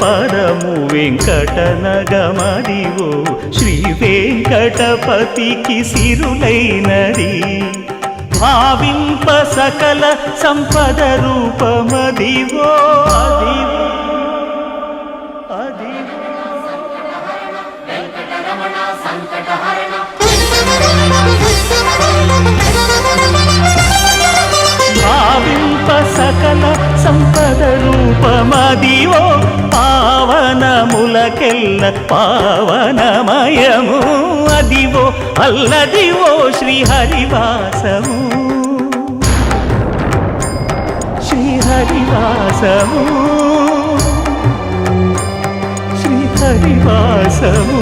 పదము వెంకటనగమదివో శ్రీ వెంకటపతికి సిరులైనది భావింప సకల సంపద రూపమదివో అదివో అదివో భావింప సకల సంపద రూపమదివో పావనములకెల్ల పావనమయము అదివో అల్లదివో శ్రీహరివాసము శ్రీహరివాసము శ్రీహరివాసము